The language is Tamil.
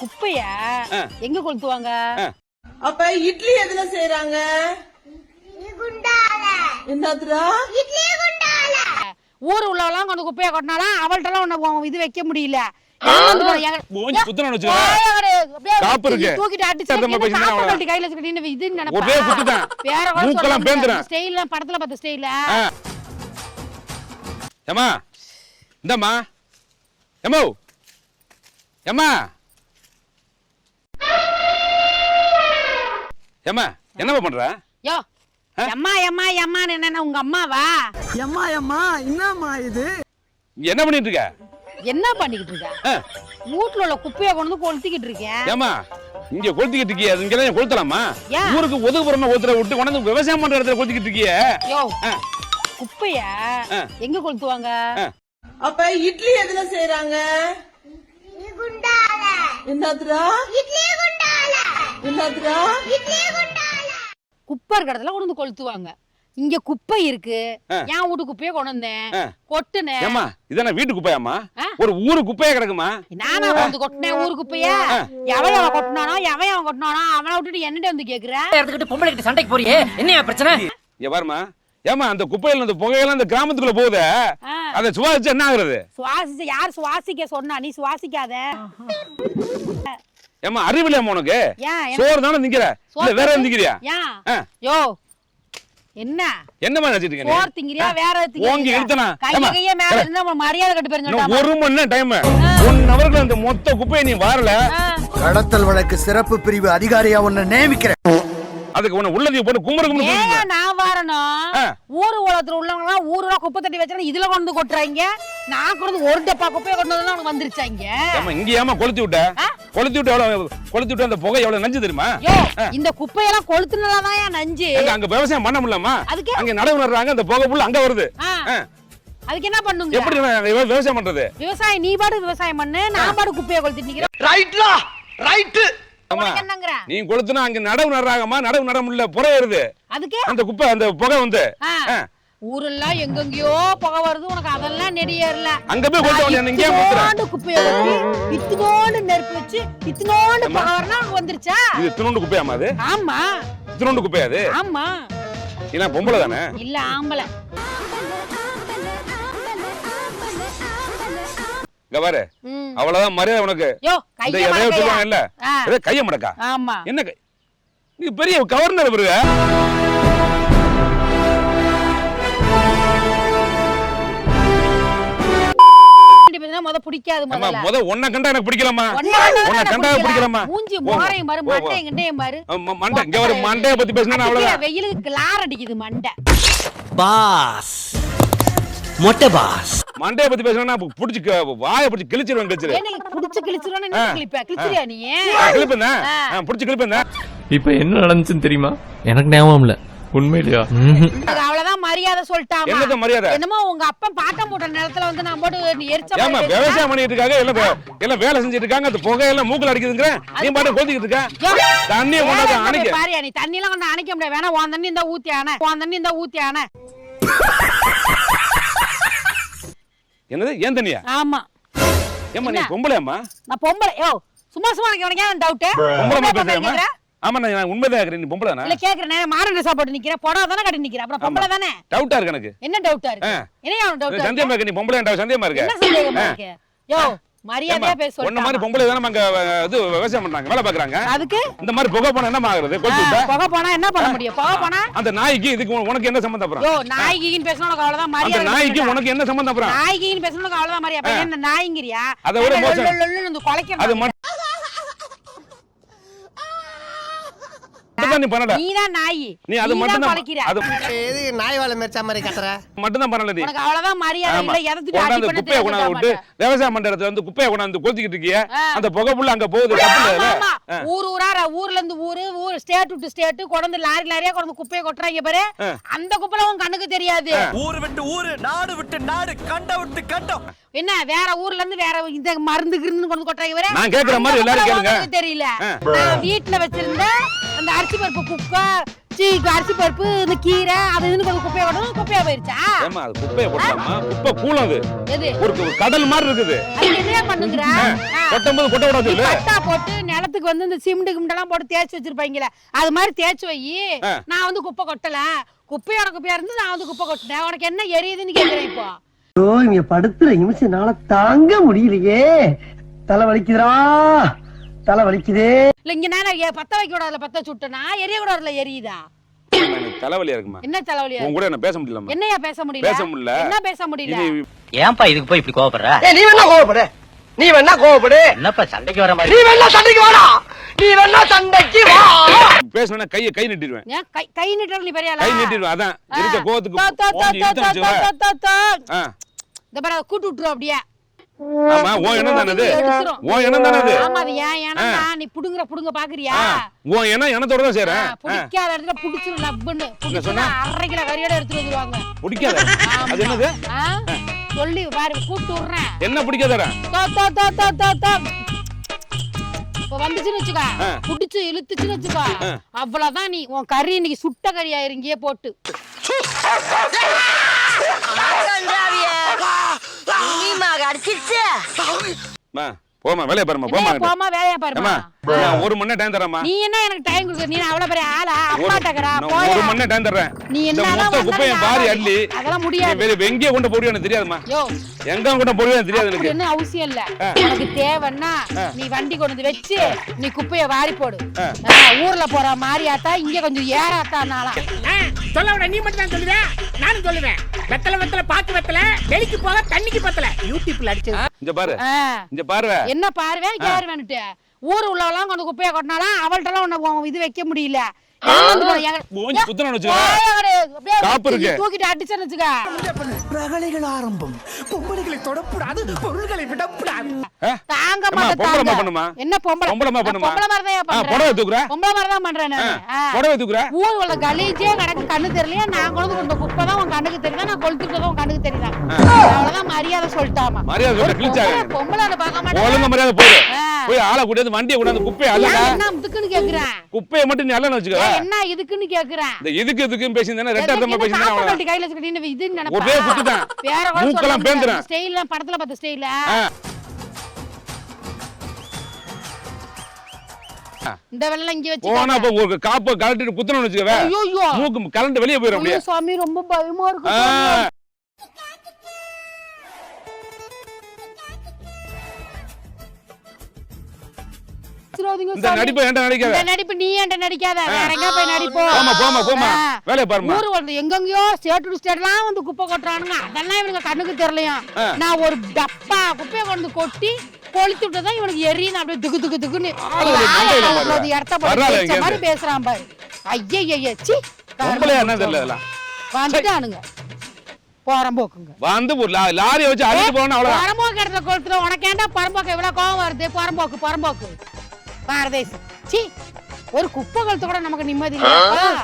குப்பைய எங்க கொளுத்துவாங்க? அப்ப இட்லி எதுல செய்யறாங்க? என்னதுடா? ஊரு உள்ளவெல்லாம் கொண்டு குப்பைய கொட்டினாலும் அவள்கிட்ட எல்லாம் இது வைக்க முடியல. படத்துல பார்த்த ஸ்டைல என்ன பண்ற? யோ எம்மா எம்மா எம்மான்னு என்ன உங்க அம்மாவா? எம்மா எம்மா என்னம்மா இது? என்ன பண்ணிட்டு இருக்க? என்ன பண்ணிக்கிட்டு இருக்க? வீட்டுல உள்ள குப்பையை கொண்டு வந்து கொளுத்திக்கிட்டு இருக்கேன். ஏமா இங்க கொளுத்திக்கிட்டு இருக்கிய? இங்கெல்லாம் கொளுத்தலாமா? ஊருக்கு ஒதுக்குப்புறமா ஒருத்தரை விட்டு கொண்டு விவசாயம் பண்ற இடத்துல கொளுத்திக்கிட்டு இருக்கிய? யோ குப்பைய எங்க கொளுத்துவாங்க? அப்ப இட்லி எதுல செய்யறாங்க? என்னதுடா? என்னதுடா? குப்பை இருக்கிற இடத்துல கொண்டு வந்து கொளுத்துவாங்க. இங்க குப்பை இருக்கு, என் வீட்டு குப்பைய கொண்டு வந்தேன் கொட்டுனேன். ஏமா இதான வீட்டு குப்பையாமா? ஒரு ஊரு குப்பையா கிடக்குமா? நானா வந்து கொட்டினேன் ஊரு குப்பைய? எவன் கொட்டினானோ எவன் கொட்டினானோ அவனை விட்டுட்டு என்னட்ட வந்து கேக்குற? எடுத்துக்கிட்டு பொம்பளை கிட்ட சண்டைக்கு போறியே, என்னையா பிரச்சனை? இங்க பாருமா, ஏமா அந்த குப்பையில அந்த புகையெல்லாம் அந்த கிராமத்துக்குள்ள போகுது, அதை சுவாசிச்சு என்ன ஆகுறது? சுவாசிச்சு யார் சுவாசிக்க சொன்னா? நீ சுவாசிக்காத. ஏமா அறிவில்லையா உனக்கு? சோறு தானே திங்கிற, இல்ல வேற திங்கிறியா? யோ என்ன என்னமா நினைச்சிட்டு இருக்க? சோறு திங்கிறியா வேற திங்கிறியா? ஓங்கி இழுத்தனா கைய மேல இருந்தா மரியாதை கட்டு பேருங்க. ஒரு மணி நேரம் டைம், 1 ஹவர்ல அந்த மொத்த குப்பையை நீ வரல. கடத்தல் வழக்கு சிறப்பு பிரிவு அதிகாரியா உன்னை நியமிக்கிறேன். அதுக்கு உன்னை உள்ளதையும் போட்டு கும்பருக்கு நான் வரணும். ஊரு உலகத்துல உள்ளவங்க ஊருல குப்பை தட்டி வச்சா இதுல கொண்டு கொட்டுறாங்க. நான் கொண்டு ஒரு டப்பா குப்பையை கொண்டு வந்து உனக்கு வந்துருச்சாங்க. இங்க ஏமா கொளுத்தி விட்ட? கொளுத்தி விட்டு அந்த புகை எவ்வளவு நஞ்சு தெரியுமா? இந்த குப்பையெல்லாம் கொளுத்துனதான் நஞ்சு. அங்க விவசாயம் பண்ண முடியலமா? அங்க நடவு நடுறாங்க, அந்த புகை புள்ள அங்க வருது. அதுக்கு என்ன பண்ணுங்க? எப்படி விவசாயம் பண்றது? விவசாயம் நீ பாடு விவசாயம் பண்ணு, நான் பாடு குப்பையை கொளுத்திட்டு நிக்கிறேன். ரைட்லா ரைட். நீ கொளுத்துனா அங்க நடவு நடுறாங்கம்மா, நடவு நட முடியல, புகை வருது. அதுக்கு அந்த குப்பை அந்த புகை வந்து ஊரெல்லாம் எங்கெங்கயோ புகை வருது, உனக்கு அதெல்லாம் நெடியறல. அங்க போய் கொளுத்து நீங்க ஏன் கொளுத்துற? குப்பையை கொளுத்தி இத்துனோண்டு நெருப்பு வச்சு இத்துனோண்டு புகை வரனா வந்துருச்சா? இது இத்துனோண்டு குப்பையாமா அது? ஆமா இத்துனோண்டு குப்பையா அது? ஆமா. இல்ல பொம்பளை தானே? இல்ல ஆம்பளை. இங்க பாரு, அவ்வளவுதான் மரியாதை உனக்கு. இல்ல கைய மடக்கா? ஆமா. என்ன நீ பெரிய கவர்னர் வருவ? முத பிடிக்காது. முத உன்னை கண்டா எனக்கு பிடிக்கலாமா? உன்னை கண்டா பிடிக்கலாமா? மூஞ்சி மோரையும் பாரு, மண்டையும் கிண்டையும் பாரு. மண்டை இங்க வர மண்டைய பத்தி பேசினா அவ்வளவுதான். வெயிலுக்கு கிளார் அடிக்குது மண்டை. பாஸ் மொட்டை பாஸ் மண்டைய பத்தி பேசினா புடிச்சு வாயை புடிச்சு கிழிச்சிருவேன். புடிச்சு கிழிச்சிருவேன். என்ன கிழிப்ப? கிழிச்சிரியா நீ? கிழிப்பேனா? புடிச்சு கிழிப்பேனா? இப்போ என்ன நடந்துச்சுன்னு தெரியுமா? எனக்கு ஞாபகம் இல்ல. உண்மையிலையா? அவ்வளவுதான் மரியாதை சொல்லிட்டாமா. என்னது மரியாதை? என்னமோ உங்க அப்பா பாட்டம் போட்ட நேரத்துல வந்து நான் போட்டு எரிச்ச ஏமா விவசாயம் பண்ணிட்டு இருக்காங்க, எல்லாம் வேலை செஞ்சிட்டு இருக்காங்க, அந்த புகை எல்லாம் மூக்குல அடிக்குதுங்கற நீ பாட்டு கொளுத்திட்டு இருக்க. தண்ணி கொண்டாந்து அணைக்க பாரியா? நீ தண்ணி எல்லாம் கொண்டு அணைக்க முடியாது. வேணா உன் தண்ணி இந்த ஊத்தியானே, உன் தண்ணி இந்த ஊத்தியானே. என்னது ஏன் தண்ணியா? ஆமா. ஏமா நீ பொம்பளையாமா? நான் பொம்பளை. யோ சும்மா சும்மா எனக்கு ஏன் டவுட்? பொம்பளை பேசுறேமா? ஆமா நான் உண்மைதான் கேக்குறேன். நீ பொம்பளை தானே? இல்ல கேக்குறேன். மாரண்ட சாப்பாடு நிக்கிற போடா தான கட்டி நிக்கிற. அப்புறம் பொம்பளை தானே? டவுட்டா இருக்கு எனக்கு. என்ன டவுட்டா இருக்கு? என்னையா டவுட்? சந்தேகமா இருக்கு. நீ பொம்பளைன்றா சந்தேகமா இருக்கு. என்ன சந்தேகமா இருக்கு? யோ மரியாதையா பேச சொல்லுங்க. ஒண்ணு மாதிரி பொம்பளை தான அங்க இது விவசாயம் பண்றாங்க, வேலை பாக்குறாங்க. அதுக்கு இந்த மாதிரி புகை போனா என்ன ஆகுறது? கொளுத்தி விட்டா புகை போனா என்ன பண்ண முடியும்? புகை போனா அந்த நாய்க்கு இதுக்கு உனக்கு என்ன சம்பந்தம்? அப்புறம் யோ நாய்கின்னு பேசணும் உனக்கு அவ்வளவுதான் மரியாதை. அந்த நாய்க்கு உனக்கு என்ன சம்பந்தம்? அப்புறம் நாய்கின்னு பேசணும் உனக்கு அவ்வளவுதான் மரியாதை. அப்ப என்ன நாய்ங்கறியா? அத விட மோசம் இந்த கொலைக்க அது மட்டும் நீ பண்ணல. நீதான் நாய். நீ அது மட்டும் தான் கொலைக்கிற. அது எது நாய் வாழ மேச்ச மாதிரி கட்டற மட்டும் தான் பண்ணல. நீ உனக்கு அவ்வளவுதான் மரியாதை இல்ல. எதத்துக்கு ஆடி பண்ண குப்பையை கொண்டு விட்டு விவசாயம் பண்ற இடத்துல வந்து குப்பையை கொண்டு கொளுத்திக்கிட்டு இருக்கியே, அந்த புகை புள்ள அங்க போகுது. தப்பு இல்ல. ஊர்ல இருந்து ஊர் ஸ்டேட் டு ஸ்டேட் கொண்டு லாரியா கொண்டு குப்பையை கொட்டுறாங்க பாரு. அந்த குப்பைல உன் கண்ணுக்கு தெரியாது. ஊர் விட்டு ஊர், நாடு விட்டு நாடு, கண்ட விட்டு கண்டம். என்ன வேற ஊர்ல இருந்து வேற இந்த மருந்துக்கு கொண்டு கொட்டுறாங்க பாரு. நான் கேக்குற மாதிரி எல்லாரும் கேளுங்க. தெரியல. நான் வீட்ல வச்சிருந்த அந்த அரிசி பருப்பு குக்கை அரிசி பருப்பு இந்த கீரை அது இதுன்னு கொஞ்சம் குப்பையை கொட்டணும், குப்பையா போயிருச்சா? ஏமா அது குப்பையை போட்டாமா? குப்பை கூலம் அது. எது? ஒரு கடல் மாதிரி இருக்குது. அது என்ன பண்ணுங்கற? கொட்டும்போது கொட்ட விடாது இல்ல? பட்டா போட்டு நிலத்துக்கு வந்து இந்த சிமெண்ட் கிமெண்டெல்லாம் போட்டு தேய்ச்சி வச்சிருப்பாங்கல, அது மாதிரி தேய்ச்சி வை. நான் வந்து குப்பை கொட்டல, குப்பையோட குப்பையா இருந்து நான் வந்து குப்பை கொட்டினேன். உனக்கு என்ன எரியுதுன்னு கேக்குறேன் இப்போ. ஐயோ இங்க படுத்துற நிமிஷம்னால தாங்க முடியலையே, தலை வலிக்குதுடா, தலை வலிக்குதே. இல்ல இங்க நான் பத்த வைக்க கூடாதுல, பத்த சுட்டனா எரிய கூடாதுல, எரியுதா? எனக்கு தலைவலியா இருக்குமா? என்ன தலைவலியா? உன் கூட என்ன பேச முடியலமா? என்னையா பேச முடியல? பேச முடியல. என்ன பேச முடியல? ஏன்பா இதுக்கு போய் இப்படி கோவப்படுற? நீ வேணா கோவப்படு, நீ வேணா கோவப்படு. என்னப்பா சண்டைக்கு வர மாதிரி? நீ வேணா சண்டைக்கு வாடா, நீ வேணா சண்டைக்கு வா. பேசணும்னா கை நீட்டிடுவேன். ஏன் கை நீட்டற நீ பெரிய ஆளா? கை நீட்டிடுவேன். அதான் இருக்க கோவத்துக்கு ஓங்கி இழுத்து வச்சுவா. இந்த பாரு கூட்டி விட்டுரு அப்படியே. ஆமா உன் எண்ணம் தானே அது? உன் எண்ணம் தானே அது? ஆமா அது ஏன் எண்ணம்டா, நீ புடுங்க பாக்குறியா? உன் எண்ணத்தோட தான் செய்றேன். பிடிக்காத இடத்துல புடிச்சிரு லவ்னு. புடிச்சா 1/2 கிலோ கறியோட எடுத்துட்டு வந்துருவாங்க. பிடிக்காத அது என்னது? சொல்லி பாரு கூட்டி விடுறேன். என்ன பிடிக்காதடா? இப்ப வந்துச்சுன்னு வச்சுக்கா, புடிச்சு இழுத்துச்சுன்னு வச்சுக்கா, அவ்வளவுதான். நீ உன் கறி இன்னைக்கு சுட்ட கறியா இருங்கியே போட்டு. போமா வேலைய பாருமா. போமா வேலையா பாருமா. நான் 1 மணி நேரம் டைம் தரேன்மா. நீ என்ன எனக்கு டைம் கொடுக்க? நீ அவ்வளவு பெரிய ஆளா? அம்மாட்டக்கறா நான் போய் 1 மணி நேரம் டைம் தரேன். நீ இந்த என்னடா மொத்த குப்பையை பாரி அள்ளி அதெல்லாம் முடியாது. நீ எங்க கொண்டு போறியோ எனக்கு தெரியாதுமா. யோ எங்க கொண்டு போறியோ எனக்கு தெரியாது. எனக்கு என்ன அவசியம் இல்ல. எனக்கு தேவைன்னா நீ வண்டி கொண்டு வந்து வெச்சு நீ குப்பைய வாரி போடு. ஊர்ல போற மாதிரியாத்தா இங்க கொஞ்சம் ஏறாத்தானால சொல்ல விட நீ மட்டும் தான் சொல்லுவேன், நானும் சொல்லுவேன். வெத்தல பாத்து வெத்தல வெளிக்கு போக தண்ணிக்கு பத்தல. யூடியூப்ல அடிச்சு இங்க பாரு, இங்க பாரு. என்ன பாருவே கேருவேன்னுட்டு ஊர் உள்ளவெல்லாம் கொண்டு குப்பையை கொட்டினாலாம் அவள்கிட்ட எல்லாம் இது வைக்க முடியல. தூக்கிட்டு அடிச்சேன்னு வச்சுக்க. ரகளைகள் ஆரம்பம். பொம்பளைகளை தொடக்கூடாது, பொருள்களை விடக்கூடாது. தாங்க மாட்டேன். என்ன பொம்பளை பண்ணுமா? பொம்பளை மாதிரி தான் பண்றேன். ஊர் உள்ள கலீஜே கிடக்கு, கண்ணு தெரியலையா? நான் கொண்டு கொண்ட குப்பை தான் உன் கண்ணுக்கு தெரியுதா? நான் கொளுத்துட்டதும் உன் கண்ணுக்கு தெரியுதா? அவ்வளவுதான் மரியாதை சொல்லிட்டாமா. பொம்பளை பார்க்க மாட்டேன். போய் ஆளை கூட்டிட்டு வண்டியை கொண்டாந்து குப்பையை அள்ளடா. என்ன இதுக்குன்னு கேக்குறேன்? குப்பையை மட்டும் நீ அள்ளன்னு வச்சுக்க. என்ன இதுக்குன்னு கேக்குறேன்? இந்த இதுக்கு பேசினேன்னா ரெட்ட அர்த்தமா பேசினேனா அவள. காப்பி கையில வச்சுக்கிட்டு நீ இது நினைப்பா. ஒரே குத்துதான். வேற கூட மூக்கெல்லாம் பேந்துறேன். ஸ்டைல்ல படத்துல பார்த்த ஸ்டைல்ல. இந்த வெல்ல இங்க வச்சு போனா அப்ப ஒரு காப்ப கழட்டிட்டு குத்துறன்னு வச்சுக்கவே. ஐயோ மூக்கு கரண்ட் வெளிய போயிரும் அப்படியே. சாமி ரொம்ப பயமா இருக்கு. இந்த நடிப்பு ஏன்டா நடிக்காத? இந்த நடிப்பு நீ ஏன்டா நடிக்காத? வேற எங்க போய் நடிப்போ? போமா வேலைய பாருமா. ஊரு வந்து எங்கங்கயோ ஸ்டேட் டு ஸ்டேட்லாம் வந்து குப்பை கொட்றானுங்க. அதெல்லாம் இவனுக்கு கண்ணுக்கு தெரியலையா? நான் ஒரு டப்பா குப்பையை கொண்டு கொட்டி கொளுத்தி விட்டதான் இவனுக்கு எரியுது. அப்படியே துக்கு துக்குன்னு இடத்த போட்டு மாதிரி பேசுறான் பாரு. ஐயய்ய சி பொம்பளையா என்ன தெரியல இதெல்லாம். வந்துட்டானுங்க போறம்போக்குங்க. வந்து ஒரு லாரியை வச்சு அடிச்சு போறேன்னா அவ்வளவு. பரம்போக்கு இடத்துல கொளுத்துற உனக்கு ஏன்டா பரம்போக்கு இவ்வளவு கோவம் வருது? பரம்போக்கு பாரதேசம் சி ஒரு குப்பை கொளுத்து கூட நமக்கு நிம்மதி இல்ல.